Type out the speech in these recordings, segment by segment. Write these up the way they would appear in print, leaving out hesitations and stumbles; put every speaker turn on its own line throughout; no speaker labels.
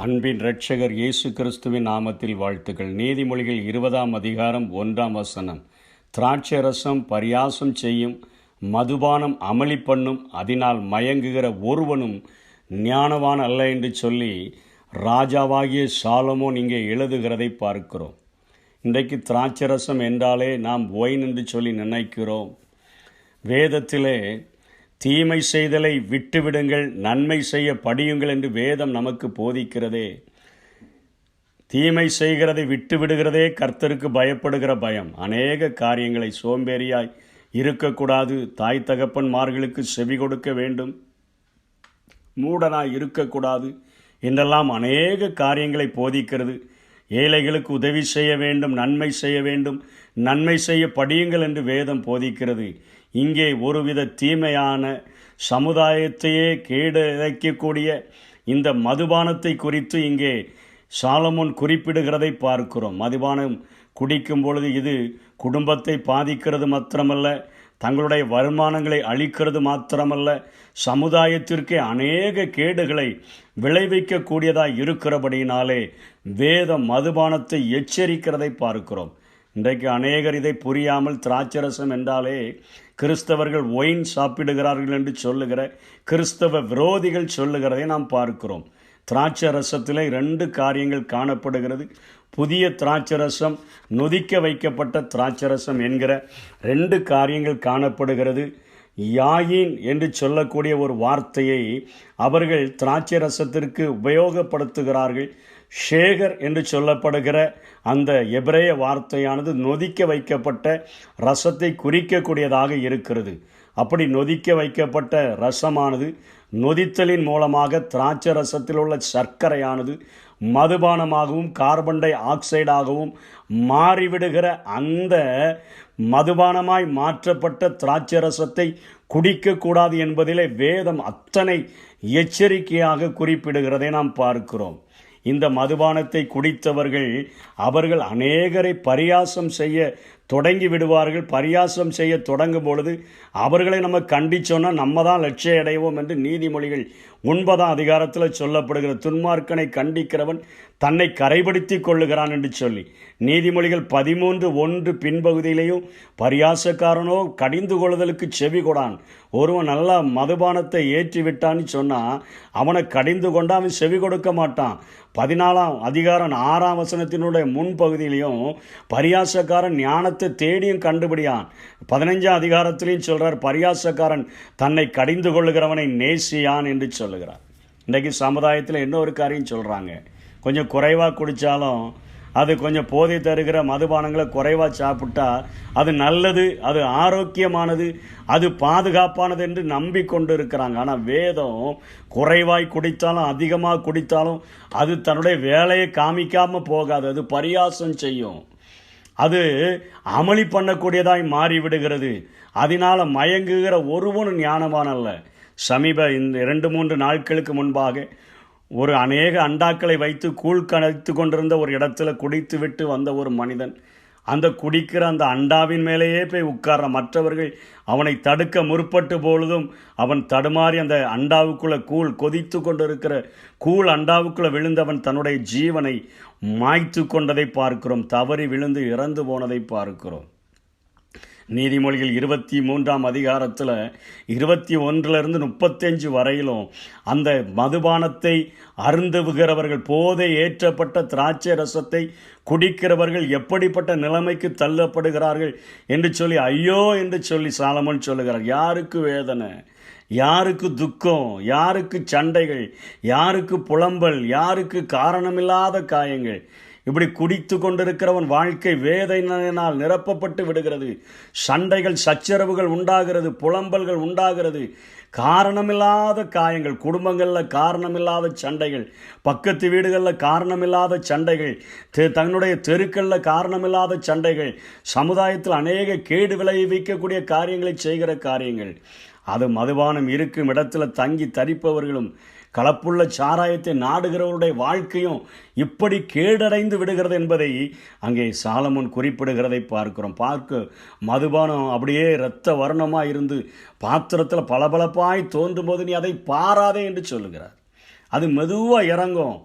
அன்பின் இரட்சகர் இயேசு கிறிஸ்துவின் நாமத்தில் வாழ்த்துக்கள். நீதிமொழிகள் 20 அதிகாரம் 1 திராட்சை ரசம் பரியாசம் செய்யும், மதுபானம் அமளி பண்ணும், அதனால் மயங்குகிற ஒருவனும் ஞானவான் அல்ல என்று சொல்லி ராஜாவாகிய சாலமோன் இங்கே எழுதுகிறதை பார்க்கிறோம். இன்றைக்கு திராட்சை ரசம் என்றாலே நாம் ஒயின் என்று சொல்லி நினைக்கிறோம். வேதத்திலே தீமை செய்தலை விட்டுவிடுங்கள், நன்மை செய்ய படியுங்கள் என்று வேதம் நமக்கு போதிக்கிறதே. தீமை செய்கிறதை விட்டு விடுகிறதே கர்த்தருக்கு பயப்படுகிற பயம். அநேக காரியங்களை சோம்பேறியாய் இருக்கக்கூடாது, தாய் தகப்பன்மார்களுக்கு செவி கொடுக்க வேண்டும், மூடனாய் இருக்கக்கூடாது என்றெல்லாம் அநேக காரியங்களை போதிக்கிறது. ஏழைகளுக்கு உதவி செய்ய வேண்டும், நன்மை செய்ய வேண்டும், நன்மை செய்ய படியுங்கள் என்று வேதம் போதிக்கிறது. இங்கே ஒருவித தீமையான சமுதாயத்தையே கேடக்கூடிய இந்த மதுபானத்தை குறித்து இங்கே சாலமோன் குறிப்பிடுகிறதை பார்க்கிறோம். மதுபானம் குடிக்கும் பொழுது இது குடும்பத்தை பாதிக்கிறது மாத்திரமல்ல, தங்களுடைய வருமானங்களை அளிக்கிறது மாத்திரமல்ல, சமுதாயத்திற்கே அநேக கேடுகளை விளைவிக்கக்கூடியதாக இருக்கிறபடியினாலே வேதம் மதுபானத்தை எச்சரிக்கிறதை பார்க்கிறோம். இன்றைக்கு அநேகர் இதை புரியாமல் திராட்சரசம் என்றாலே கிறிஸ்தவர்கள் ஒயின் சாப்பிடுகிறார்கள் என்று சொல்லுகிற கிறிஸ்தவ விரோதிகள் சொல்லுகிறதை நாம் பார்க்கிறோம். திராட்சை ரசத்தில் 2 காரியங்கள் காணப்படுகிறது. புதிய திராட்சரசம், நொதிக்க வைக்கப்பட்ட திராட்சரசம் என்கிற 2 காரியங்கள் காணப்படுகிறது. யாயின் என்று சொல்லக்கூடிய ஒரு வார்த்தையை அவர்கள் திராட்சை ரசத்திற்கு உபயோகப்படுத்துகிறார்கள். ஷேகர் என்று சொல்லப்படுகிற அந்த எபிரேய வார்த்தையானது நொதிக்க வைக்கப்பட்ட ரசத்தை குறிக்கக்கூடியதாக இருக்கிறது. அப்படி நொதிக்க வைக்கப்பட்ட ரசமானது நொதித்தலின் மூலமாக திராட்சை ரசத்தில் உள்ள சர்க்கரையானது மதுபானமாகவும் கார்பன் டை ஆக்சைடாகவும் மாறிவிடுகிற அந்த மதுபானமாய் மாற்றப்பட்ட திராட்சை ரசத்தை குடிக்கக்கூடாது என்பதிலே வேதம் அத்தனை எச்சரிக்கையாக குறிப்பிடுகிறதை நாம் பார்க்கிறோம். இந்த மதுபானத்தை குடித்தவர்கள் அவர்கள் அநேகரை பரியாசம் செய்ய தொடங்கி விடுவார்கள். பரியாசம் செய்ய தொடங்கும் பொழுது அவர்களை நம்ம கண்டிச்சோன்னா நம்ம தான் லட்சிய அடைவோம் என்று நீதிமொழிகள் 9 அதிகாரத்தில் சொல்லப்படுகிற துன்மார்க்கனை கண்டிக்கிறவன் தன்னை கரைப்படுத்தி கொள்ளுகிறான் என்று சொல்லி நீதிமொழிகள் 13:1 பின்பகுதியிலையும் பரியாசக்காரனோ கடிந்து கொள்ளுதலுக்கு செவி கொடான். ஒருவன் நல்லா மதுபானத்தை ஏற்றி விட்டான்னு சொன்னால் அவனை கடிந்து கொண்டு அவன் செவி கொடுக்க மாட்டான். 14 அதிகாரம் 6 முன்பகுதியிலையும் பரியாசக்காரன் ஞானத்தை தேடியும் கண்டுபிடியான். 15 அதிகாரத்திலையும் சொல்கிறார், பரியாசக்காரன் தன்னை கடிந்து கொள்ளுகிறவனை நேசியான் என்று சொல்லுகிறார். இன்றைக்கு சமுதாயத்தில் இன்னொரு காரியம் சொல்கிறாங்க, கொஞ்சம் குறைவாக குடித்தாலும் அது கொஞ்சம் போதை தருகிற மதுபானங்களை குறைவாக சாப்பிட்டா அது நல்லது, அது ஆரோக்கியமானது, அது பாதுகாப்பானது என்று நம்பிக்கொண்டு இருக்கிறாங்க. ஆனால் வேதம் குறைவாய் குடித்தாலும் அதிகமாக குடித்தாலும் அது தன்னுடைய வேலையை காமிக்காமல் போகாது, அது பரியாசம் செய்யும், அது அமளி பண்ணக்கூடியதாய் மாறிவிடுகிறது. அதனால் மயங்குகிற ஒருவனும் ஞானவான் அல்ல. இந்த 2-3 நாட்களுக்கு முன்பாக ஒரு அநேக அண்டாக்களை வைத்து கூழ் கணைத்து கொண்டிருந்த ஒரு இடத்துல குடித்து விட்டு வந்த ஒரு மனிதன் அந்த குடிக்கிற அந்த அண்டாவின் மேலேயே போய் உட்கார்ற. மற்றவர்கள் அவனை தடுக்க முற்பட்டு பொழுதும் அவன் தடுமாறி அந்த அண்டாவுக்குள்ளே கூழ் கொதித்து கொண்டிருக்கிற கூழ் அண்டாவுக்குள்ளே விழுந்தவன் தன்னுடைய ஜீவனை மாய்த்து கொண்டதை பார்க்கிறோம். தவறி விழுந்து இறந்து போனதை பார்க்கிறோம். நீதிமொழிகள் 23 அதிகாரத்தில் 21-35 வரையிலும் அந்த மதுபானத்தை அருந்துகிறவர்கள், போதை ஏற்றப்பட்ட திராட்சை ரசத்தை குடிக்கிறவர்கள் எப்படிப்பட்ட நிலைமைக்கு தள்ளப்படுகிறார்கள் என்று சொல்லி ஐயோ என்று சொல்லி சாலமோன் சொல்லுகிறார். யாருக்கு வேதனை, யாருக்கு துக்கம், யாருக்கு சண்டைகள், யாருக்கு புலம்பல், யாருக்கு காரணமில்லாத காயங்கள். இப்படி குடித்து கொண்டிருக்கிறவன் வாழ்க்கை வேதனையினால் நிரப்பப்பட்டு விடுகிறது. சண்டைகள், சச்சரவுகள் உண்டாகிறது, புலம்பல்கள் உண்டாகிறது, காரணமில்லாத காயங்கள், குடும்பங்களில் காரணமில்லாத சண்டைகள், பக்கத்து வீடுகளில் காரணமில்லாத சண்டைகள், தன்னுடைய தெருக்களில் காரணமில்லாத சண்டைகள், சமுதாயத்தில் அநேக கேடு விளைவிக்கக்கூடிய காரியங்களை செய்கிற காரியங்கள். அது மதுபானம் இருக்கும் இடத்துல தங்கி தரிப்பவர்களும் கலப்புள்ள சாராயத்தை நாடுகிறவருடைய வாழ்க்கையும் இப்படி கேடடைந்து விடுகிறது என்பதை அங்கே சாலமோன் குறிப்பிடுகிறதை பார்க்கிறோம். மதுபானம் அப்படியே இரத்த வர்ணமாக இருந்து பாத்திரத்தில் பளபளப்பாய் தோன்றும் போது நீ அதை பாராதே என்று சொல்லுகிறார். அது மெதுவாக இறங்கும்,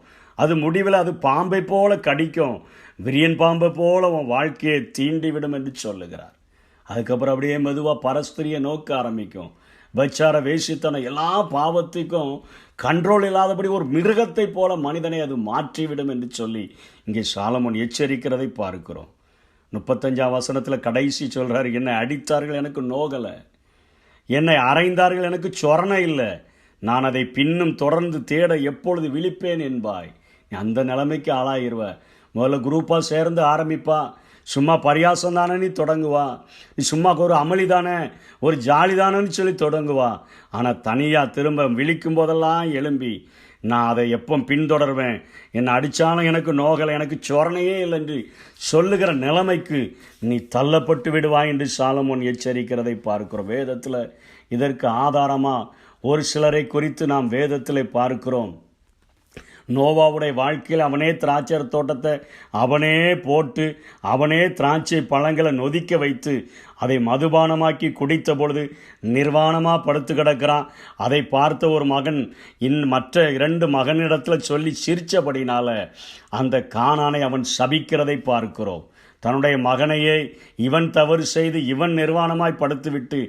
அது முடிவில் அது பாம்பை போல கடிக்கும், விரியன் பாம்பை போல உன் வாழ்க்கையை தீண்டிவிடும் என்று சொல்லுகிறார். அதுக்கப்புறம் அப்படியே மெதுவாக பரஸ்திரியை நோக்க ஆரம்பிக்கும். பச்சார வேசித்தனம் எல்லா பாவத்துக்கும் கண்ட்ரோல் இல்லாதபடி ஒரு மிருகத்தை போல மனிதனை அது மாற்றிவிடும் என்று சொல்லி இங்கே சாலமோன் எச்சரிக்கிறதை பார்க்கிறோம். 35ஆம் வசனத்தில் கடைசி சொல்கிறார், என்னை அடித்தார்கள் எனக்கு நோகலை, என்னை அறைந்தார்கள் எனக்கு சொரணை இல்லை, நான் அதை பின்னும் தொடர்ந்து தேட எப்பொழுது விழிப்பேன் என்பாய். அந்த நிலைமைக்கு ஆளாயிருவ. முதல்ல குரூப்பாக சேர்ந்து ஆரம்பிப்பா, சும்மா பரியாசம் தானே நீ தொடங்குவா, நீ சும்மா ஒரு அமளி தானே ஒரு ஜாலி தானேன்னு சொல்லி தொடங்குவா. ஆனால் தனியாக திரும்ப விழிக்கும் போதெல்லாம் எழும்பி நான் அதை எப்போ பின்தொடர்வேன், என்னை அடித்தாலும் எனக்கு நோகலை, எனக்கு சொரணையே இல்லை என்று சொல்லுகிற நிலைமைக்கு நீ தள்ளப்பட்டு விடுவாய் என்று சாலமோன் எச்சரிக்கிறதை பார்க்கிறோம். வேதத்தில் இதற்கு ஆதாரமாக ஒரு சிலரை குறித்து நாம் வேதத்தில் பார்க்கிறோம். நோவாவுடைய வாழ்க்கையில் அவனே திராட்சை தோட்டத்தை அவனே போட்டு அவனே திராட்சை பழங்களை நொதிக்க வைத்து அதை மதுபானமாக்கி குடித்த பொழுது நிர்வாணமாக படுத்து கிடக்கிறான். அதை பார்த்த ஒரு மகன் மற்ற 2 மகனிடத்தில் சொல்லி சிரித்தபடினால அந்த கானானை அவன் சபிக்கிறதை பார்க்கிறோம். தன்னுடைய மகனையே இவன் தவறு செய்து இவன் நிர்வாணமாய் படுத்துவிட்டு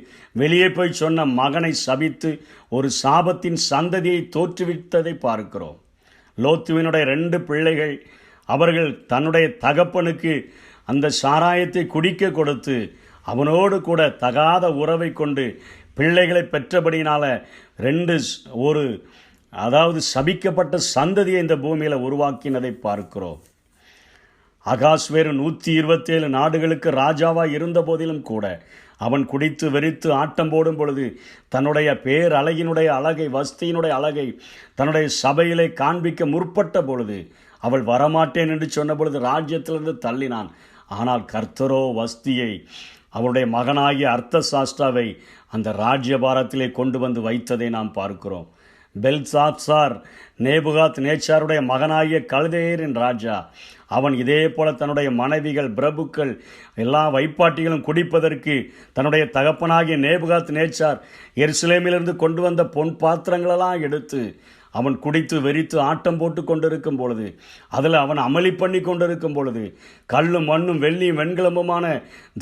வெளியே போய் சொன்ன மகனை சபித்து ஒரு சாபத்தின் சந்ததியை தோற்றுவித்ததை பார்க்கிறோம். லோத்துவினுடைய 2 பிள்ளைகள் அவர்கள் தன்னுடைய தகப்பனுக்கு அந்த சாராயத்தை குடிக்க கொடுத்து அவனோடு கூட தகாத உறவை கொண்டு பிள்ளைகளை பெற்றபடினால அதாவது சபிக்கப்பட்ட சந்ததியை இந்த பூமியில் உருவாக்கினதை பார்க்கிறோம். அகாஸ்வேரு 127 நாடுகளுக்கு ராஜாவாக இருந்த போதிலும் கூட அவன் குடித்து வெறித்து ஆட்டம் போடும் பொழுது தன்னுடைய பேரழகினுடைய அழகை, வஸ்தியினுடைய அழகை தன்னுடைய சபையிலே காண்பிக்க முற்பட்ட பொழுது அவள் வரமாட்டேன் என்று சொன்ன பொழுது ராஜ்யத்திலிருந்து தள்ளினான். ஆனால் கர்த்தரோ வஸ்தியை அவருடைய மகனாகிய அர்த்தசாஸ்டாவை அந்த ராஜ்யபாரத்திலே கொண்டு வந்து வைத்ததை நாம் பார்க்கிறோம். பெல்சாத்சார் நேபுகாத் நேச்சாருடைய மகனாகிய கல்தேயரின் ராஜா, அவன் இதே போல தன்னுடைய மனைவிகள், பிரபுக்கள், எல்லா வைப்பாட்டிகளும் குடிப்பதற்கு தன்னுடைய தகப்பனாகிய நேபுகாத் நேச்சார் எருசலேமிலிருந்து கொண்டு வந்த பொன் பாத்திரங்களெல்லாம் எடுத்து அவன் குடித்து வெறித்து ஆட்டம் போட்டு கொண்டிருக்கும் பொழுது, அதில் அவன் அமளி பண்ணி கொண்டிருக்கும் பொழுது, கல்லும் மண்ணும் வெள்ளியும் வெண்கலமுமான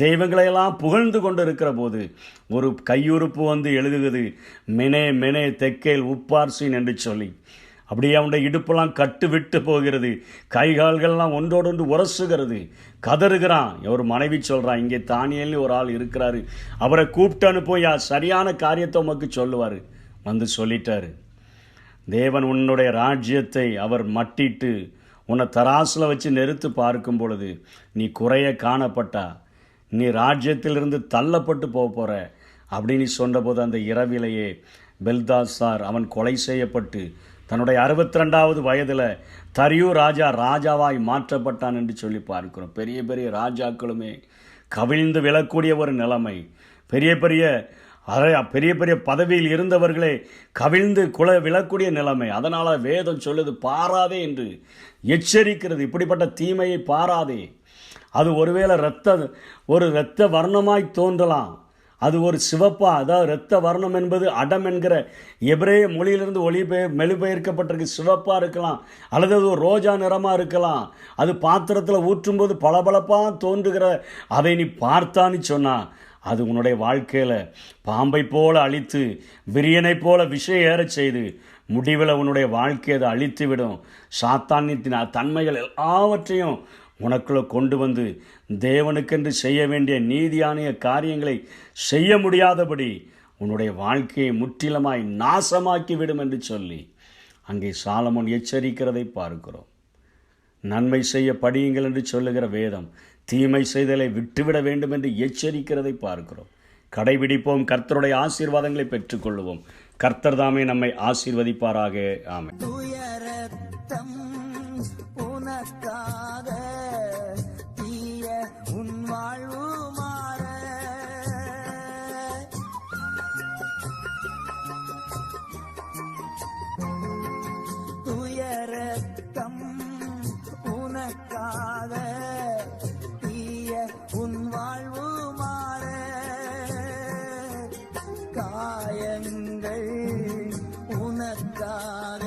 தெய்வங்களையெல்லாம் புகழ்ந்து கொண்டிருக்கிற போது ஒரு கையுறுப்பு வந்து எழுதுகிறது, மெனே மெனே தெக்கேல் உப்பார்சின் என்று சொல்லி. அப்படியே அவனுடைய இடுப்பெல்லாம் கட்டு விட்டு போகிறது, கைகால்கள்லாம் ஒன்றோடொன்று உரசுகிறது, கதறுகிறான். ஒரு மனைவி சொல்கிறான், இங்கே தானியேல்னு ஒரு ஆள் இருக்கிறாரு, அவரை கூப்பிட்டு அனுப்போயா, சரியான காரியத்தை உமக்கு சொல்லுவார். வந்து சொல்லிட்டாரு, தேவன் உன்னுடைய ராஜ்யத்தை அவர் மட்டிட்டு உன்னை தராசில் வச்சு நெருத்து பார்க்கும் பொழுது நீ குறைய காணப்பட்டா நீ ராஜ்யத்திலிருந்து தள்ளப்பட்டு போகிற அப்படின்னு சொன்னபோது அந்த இரவிலேயே பெல்தாசார் அவன் கொலை செய்யப்பட்டு தன்னுடைய 62வது வயதில் தரியு ராஜாவாய் மாற்றப்பட்டான் என்று சொல்லி பார்க்கிறோம். பெரிய பெரிய ராஜாக்களுமே கவிழ்ந்து விழக்கூடிய ஒரு நிலைமை, பெரிய பெரிய பதவியில் இருந்தவர்களே கவிழ்ந்து விழக்கூடிய நிலைமை. அதனால் வேதம் சொல்லுது, பாராதே என்று எச்சரிக்கிறது. இப்படிப்பட்ட தீமையை பாராதே. அது ஒருவேளை இரத்த வர்ணமாய் தோன்றலாம், அது ஒரு சிவப்பா, அதாவது இரத்த வர்ணம் என்பது அடம் என்கிற எபிரேய மொழியிலிருந்து மொழிபெயர்க்கப்பட்டிருக்கு. சிவப்பாக இருக்கலாம், அல்லது அது ஒரு ரோஜா நிறமாக இருக்கலாம். அது பாத்திரத்தில் ஊற்றும்போது பளபளப்பாக தோன்றுகிற அதை நீ பார்த்தான்னு சொன்னால் அது உன்னுடைய வாழ்க்கையில் பாம்பை போல அழித்து விரியனை போல விஷயம் ஏறச் செய்து முடிவில் உன்னுடைய வாழ்க்கையை அதை அழித்து விடும். சாத்தானின் தன்மைகள் எல்லாவற்றையும் உனக்குள்ள கொண்டு வந்து தேவனுக்கென்று செய்ய வேண்டிய நீதியான காரியங்களை செய்ய முடியாதபடி உன்னுடைய வாழ்க்கையை முற்றிலுமாய் நாசமாக்கி விடும் என்று சொல்லி அங்கே சாலமோன் எச்சரிக்கிறதை பார்க்கிறோம். நன்மை செய்ய படியுங்கள் என்று சொல்லுகிற வேதம் தீமை செய்தலை விட்டுவிட வேண்டும் என்று எச்சரிக்கிறதை பார்க்கிறோம். கடைபிடிப்போம், கர்த்தருடைய ஆசீர்வாதங்களை பெற்றுக்கொள்வோம். கர்த்தர் தாமே நம்மை ஆசீர்வதிப்பாராக. ஆமென்.
உன் வாழ்வு மாற காயங்கள் உனக்காக